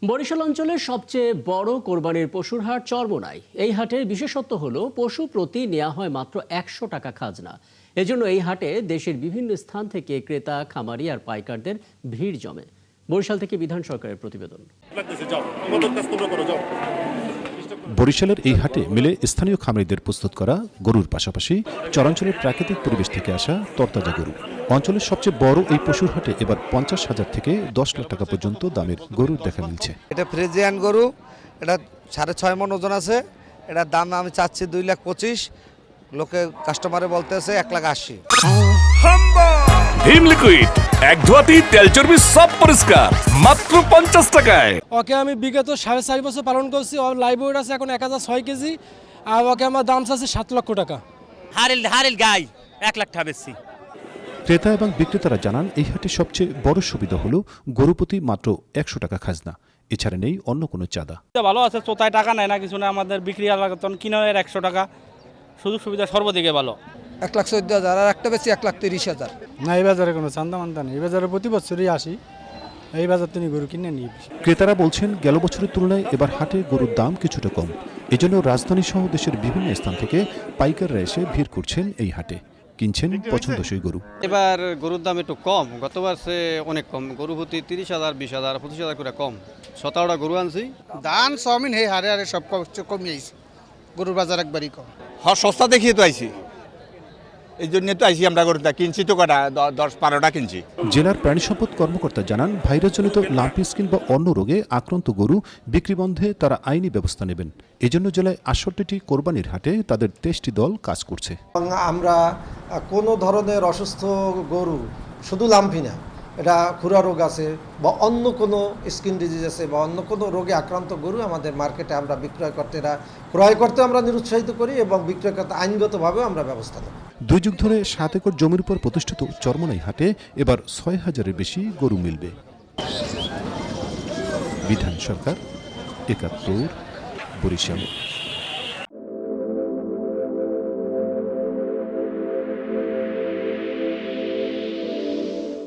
বরিশাল অঞ্চলের সবচেয়ে বড় কোরবানির পশুর হাট চরমোনাই। এই হাটের বিশেষত্ব হলো পশু প্রতি নেওয়া হয় মাত্র ১০০ টাকা খাজনা। এজন্য এই হাটে দেশের বিভিন্ন স্থান থেকে ক্রেতা, খামারি আর পাইকারদের ভিড় জমে। বরিশাল থেকে বিধান সরকারের প্রতিবেদন। বরিশালের এই হাটে মিলে স্থানীয় খামারিদের প্রস্তুত করা গরুর পাশাপাশি চরাঞ্চলের প্রাকৃতিক পরিবেশ থেকে আসা তরতাজা গরু। অঞ্চলের সবচেয়ে বড় এই পশুর হাটে এবার ৫০,০০০ থেকে ১০ লাখ টাকা পর্যন্ত দামের গরুর দেখা মিলছে। এটা ফ্রিজিয়ান গরু, এটা ৬.৫ মণ ওজন আছে। এটার দাম আমি চাচ্ছি ২,২৫,০০০। লোকে কাস্টমারে বলতেছে ১,৮০,০০০। ভীম লিকুইড এক ধোয়াতেই তেল চর্বি সব পরিষ্কার মাত্র ৫০ টাকায়। ওকে আমি বিগত ৪.৫ বছর পালন করছি। ওর লাইভ ওয়েট আছে এখন ১,০০৬ কেজি। আর ওকে আমার দাম চাচ্ছে ৭ লক্ষ টাকা। হারিল গাই ১ লাখ টাকা বেশি। ক্রেতা এবং বিক্রেতারা জানান এই হাটে সবচেয়ে বড় সুবিধা হলো গরু প্রতি মাত্র ১০০ টাকা খাজনা। এছাড়া নেই অন্য কোনো চাঁদা। ভালো আছে, চোতায় টাকা নেয় না কিছু না। আমাদের বিক্রি আলাদা কিনা ১০০ টাকা, সুযোগ সুবিধা সর্বদিকে ভালো। ১,১৪,০০০ আর একটা বেশি ১,৩০,০০০। না, এই বাজারে কোনো চান্দা মান্দা নেই। এই বাজারে প্রতি বছরই আসি, এই বাজার তিনি গরু কিনে নিই। ক্রেতারা বলছেন গেল বছরের তুলনায় এবার হাটে গরুর দাম কিছুটা কম। এজন্য রাজধানী সহ দেশের বিভিন্ন স্থান থেকে পাইকাররা এসে ভিড় করছেন এই হাটে, কিনছেন পছন্দসই গরু। এবার গরুর দাম একটু কম, গতবার সে অনেক কম। গরু প্রতি ৩০,০০০, ২০,০০০, ২৫,০০০ করে কম। ১৭টা গরু আনছি। ধান চাউমিন হে হারে হারে সব কমিয়েছে। গরুর বাজার একবারই কম। হ্যাঁ, সস্তা দেখিয়ে তো আইছি, এই জন্য তো আইসি। আমরা গরুটা কিনছি তো কটা ১০-১২টা কিনছি। জেলার প্রাণী সম্পদ কর্মকর্তা জানান ভাইরাসজনিত লাম্পি স্কিন বা অন্য রোগে আক্রান্ত গরু বিক্রি বন্ধে তারা আইনি ব্যবস্থা নেবেন। এজন্য জেলায় ৬৮টি কোরবানির হাটে তাদের ২৩টি দল কাজ করছে। আমরা কোনো ধরনের অসুস্থ গরু, শুধু লাম্পি না, এটা খুরা রোগ আছে বা অন্য কোনো স্কিন ডিজিজ আছে বা অন্য কোনো রোগে আক্রান্ত গরু আমাদের মার্কেটে আমরা ক্রয় করতে আমরা নিরুৎসাহিত করি এবং বিক্রয় করতে আইনগতভাবেও আমরা ব্যবস্থা নেব। ২ যুগ ধরে ৭ একর জমির উপর প্রতিষ্ঠিত চরমোনাই হাটে এবার ৬,০০০-এর বেশি গরু মিলবে। বিধান সরকার, ৭১, বরিশাল।